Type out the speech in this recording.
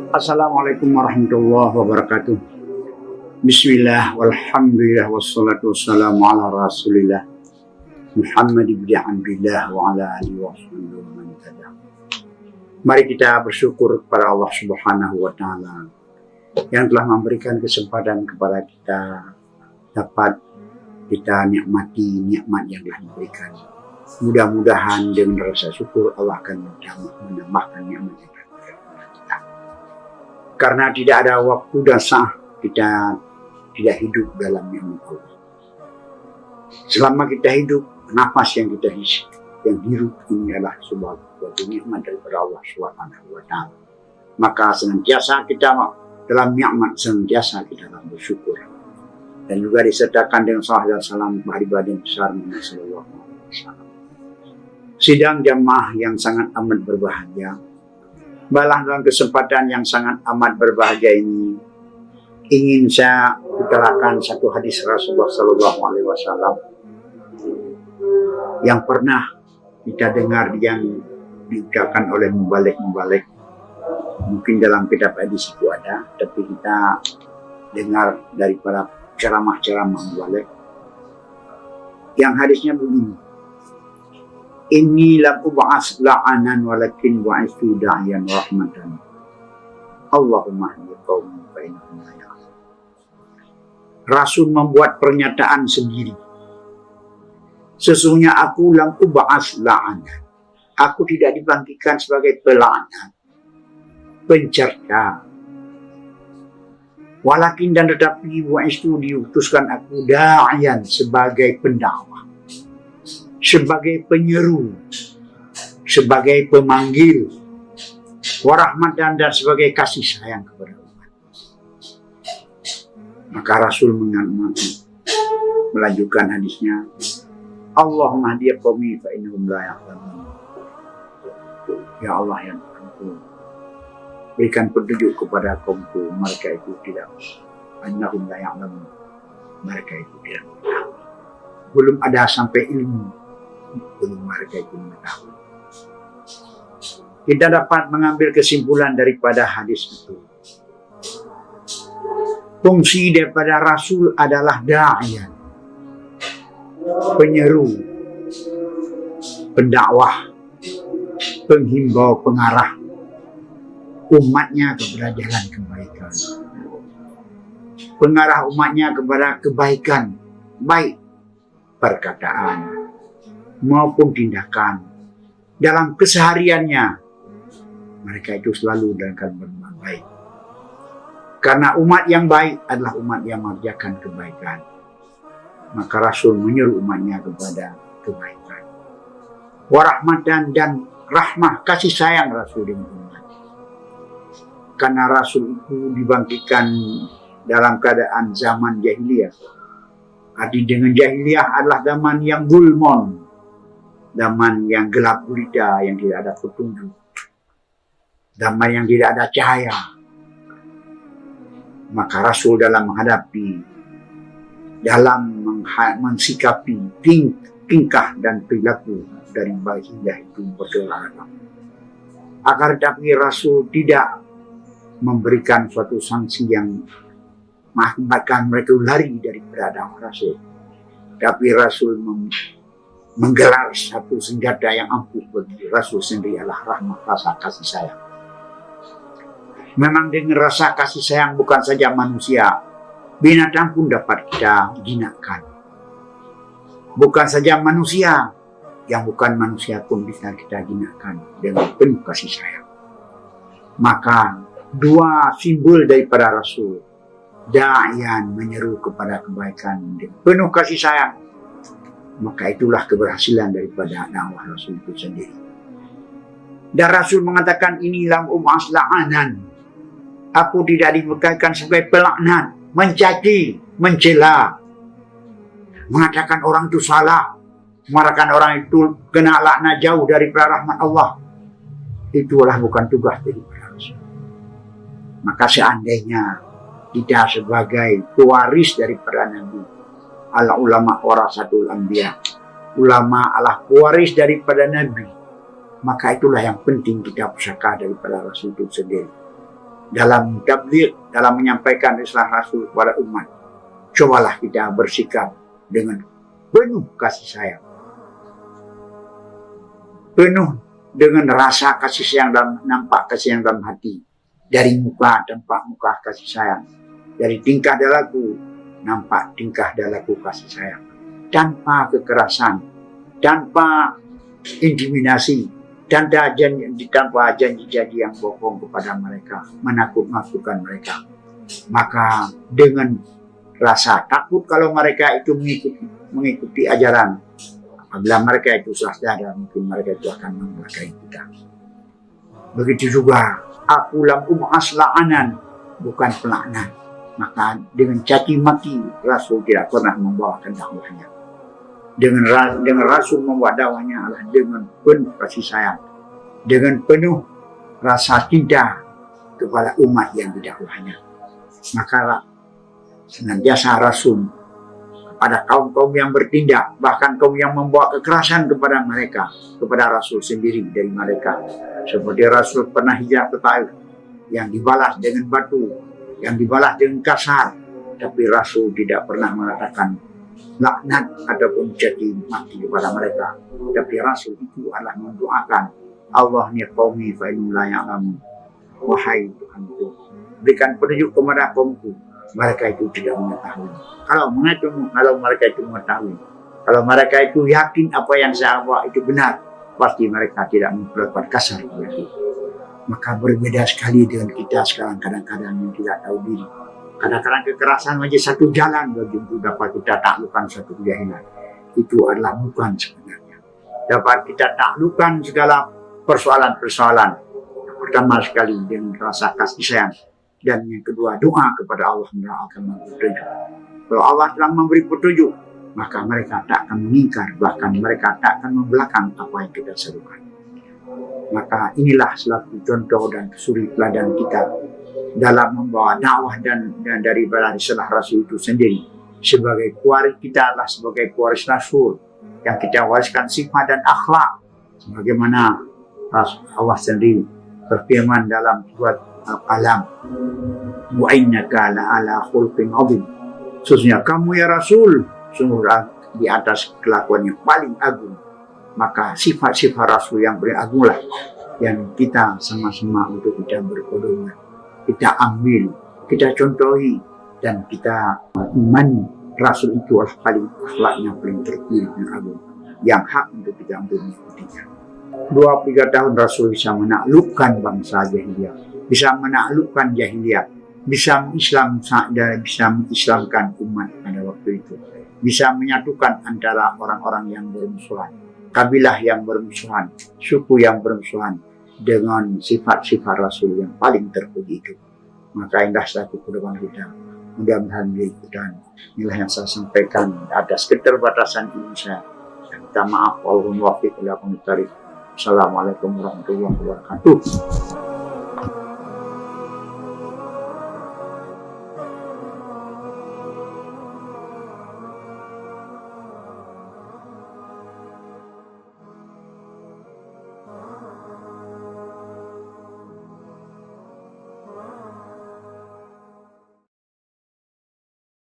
Assalamualaikum warahmatullahi wabarakatuh. Bismillah, walhamdulillah, wassalatu wassalamu ala rasulillah Muhammad ibn Abdillah wa ala alihi wa sahbihi wa man tabi'ah. Mari kita bersyukur kepada Allah Subhanahu wa Ta'ala yang telah memberikan kesempatan kepada kita dapat kita nikmati nikmat yang telah diberikan. Mudah-mudahan dengan rasa syukur Allah akan menambahkan nikmat yang telah diberikan kepada kita. Karena tidak ada waktu dan saat kita tidak hidup dalam nikmat Allah. Selama kita hidup, nafas yang kita hirup ini adalah sebuah nikmat daripada Allah Subhanahu wa Ta'ala. Maka senantiasa kita dalam nikmat, senantiasa kita dalam bersyukur. Dan juga disertakan dengan salawat dan salam kepada Nabi besar Muhammad sallallahu alaihi wasallam. Sidang jamaah yang sangat amat berbahagia. Balah dalam kesempatan yang sangat amat berbahagia ini ingin saya utarakan satu hadis Rasulullah sallallahu alaihi wasallam yang pernah kita dengar yang diucapkan oleh mubalik. Mungkin dalam kitab hadis itu ada, tapi kita dengar daripada ceramah-ceramah mubalik. Yang hadisnya begini. Inni lam ub'as la'anan walakin bu'istu da'iyan rahmatan. Allahumma hdi qaumi fa innahum la ya'lamun. Rasul membuat pernyataan sendiri. Sesungguhnya aku lam ub'as la'anan. Aku tidak dibangkitkan sebagai pelaknat, pencerca. Walakin dan tetapi bu'istu diutuskan aku da'iyan sebagai pendakwah, sebagai penyeru, sebagai pemanggil, warahmatan dan sebagai kasih sayang kepada umat. Maka Rasul melanjutkan hadisnya, Allahumma hdi qaumi fa innahum la ya'lamun. Ya Allah yang Engkau berikan petunjuk kepada kaumku, mereka itu tidak, annahum la ya'lamun, mereka itu tidak tahu. Belum ada sampai ilmu, belum mereka itu mengetahui. Kita dapat mengambil kesimpulan daripada hadis itu. Fungsi daripada Rasul adalah da'iyan, penyeru, pendakwah, penghimbau, pengarah umatnya kepada jalan kebaikan. Pengarah umatnya kepada kebaikan, baik perkataan maupun tindakan. Dalam kesehariannya mereka itu selalu dalam berbuat baik. Karena umat yang baik adalah umat yang mengerjakan kebaikan. Maka Rasul menyuruh umatnya kepada kebaikan. Warahmatan dan rahmah, kasih sayang Rasul dengan umat. Karena Rasul itu dibangkitkan dalam keadaan zaman jahiliyah. Arti dengan jahiliyah adalah zaman yang zulmon, zaman yang gelap gulita, yang tidak ada petunjuk, zaman yang tidak ada cahaya. Maka Rasul dalam menghadapi, dalam mensikapi tingkah dan perilaku dari baginda itu berdoa. Agar tetapi Rasul tidak memberikan suatu sanksi yang mengakibatkan mereka lari daripada dakwah Rasul. Tapi Rasul menggelar satu senjata yang ampuh bagi Rasul sendiri adalah rahmat, rasa kasih sayang. Memang dengan rasa kasih sayang bukan saja manusia, binatang pun dapat kita jinakkan. Bukan saja manusia, yang bukan manusia pun bisa kita jinakkan dengan penuh kasih sayang. Maka dua simbol daripada Rasul, da'iyan menyeru kepada kebaikan dengan penuh kasih sayang, maka itulah keberhasilan daripada dakwah Rasul itu sendiri. Dan Rasul mengatakan, inilah ub'as la'anan. Aku tidak dibekaikan sebagai pelaknat, mencaci, mencela, mengatakan orang itu salah, mengatakan orang itu kena laknat jauh dari rahmat Allah. Itulah bukan tugas daripada Rasul. Maka seandainya kita sebagai pewaris daripada Nabi, ala ulama warasatul anbiya, ulama adalah pewaris daripada Nabi, maka itulah yang penting kita pusaka daripada Rasul itu sendiri. dalam tabligh, dalam menyampaikan risalah Rasul kepada umat. Cobalah kita bersikap dengan penuh kasih sayang, penuh dengan rasa kasih sayang dan nampak kasih sayang dalam hati. Dari muka tampak muka kasih sayang, dari tingkah dan laku nampak tingkah dan laku kasih sayang, tanpa kekerasan, tanpa intimidasi, tanpa janji-janji yang bohong kepada mereka, menakut-nakutkan mereka. Maka dengan rasa takut kalau mereka itu mengikuti ajaran, apabila mereka itu sadar, mungkin mereka itu akan membelakai kita. Begitu juga, aku lam la'anan, bukan pelaknat. Maka dengan caci maki, Rasul tidak pernah membawakan dakwahnya. Dengan Rasul membuat dakwahnya adalah dengan penuh kasih sayang, dengan penuh rasa cinta kepada umat yang didakwahnya. Maka senantiasa Rasul kepada kaum-kaum yang bertindak, bahkan kaum yang membawa kekerasan kepada mereka, kepada Rasul sendiri dari mereka. Seperti Rasul pernah hijrah ke Taif, yang dibalas dengan batu, yang dibalas dengan kasar, tapi Rasul tidak pernah mengatakan laknat ataupun caci maki kepada mereka. Tapi Rasul itu adalah mendoakan, Allah ni qaumi fa innahum la ya'lamun. Wahai Tuhanku, berikan petunjuk kepada kaumku, mereka itu tidak mengetahui. Kalau mereka itu mengetahui, kalau mereka itu yakin apa yang saya bawa itu benar, pasti mereka tidak memperlakukan kasar begitu. Maka berbeda sekali dengan kita sekarang, kadang-kadang yang tidak tahu diri. Kadang-kadang kekerasan menjadi satu jalan bagi untuk dapat kita taklukkan suatu kejahilan. Itu adalah bukan sebenarnya. Dapat kita taklukkan segala persoalan-persoalan. Pertama sekali dengan rasa kasih sayang. Dan yang kedua, doa kepada Allah akan memberi petunjuk. Kalau Allah telah memberi petunjuk, maka mereka tak akan mengingkar, bahkan mereka tak akan membelakang apa yang kita serukan. Maka inilah selaku contoh dan suri teladan kita dalam membawa dakwah dan daripada risalah Rasul itu sendiri. Sebagai pewaris kita adalah sebagai pewaris Rasul yang kita wariskan sifat dan akhlak sebagaimana Allah sendiri berfirman dalam surat Al-Qalam, wa innaka la'ala khulqin 'adzim. Sesungguhnya kamu ya Rasul sungguh di atas kelakuan yang paling agung. Maka sifat-sifat Rasul yang paling agunglah yang kita sama-sama untuk kita berpedoman, kita ambil, kita contohi, dan kita imani Rasul itu adalah paling akhlaknya paling terpilih dan agung, yang hak untuk kita untuk mengikutinya. 23 tahun Rasul bisa menaklukkan bangsa jahiliyah, bisa menaklukkan jahiliyah, bisa mengislamkan umat pada waktu itu, bisa menyatukan antara orang-orang yang bermusuhan, kabilah yang bermusuhan, suku yang bermusuhan, dengan sifat-sifat Rasul yang paling terpuji itu. Maka indah satu kedepan kita. Mudah-mudahan dan inilah yang saya sampaikan atas keterbatasan ilmu saya. Minta maaf, walaupun waktu tidak komentari. Assalamualaikum warahmatullahi wabarakatuh.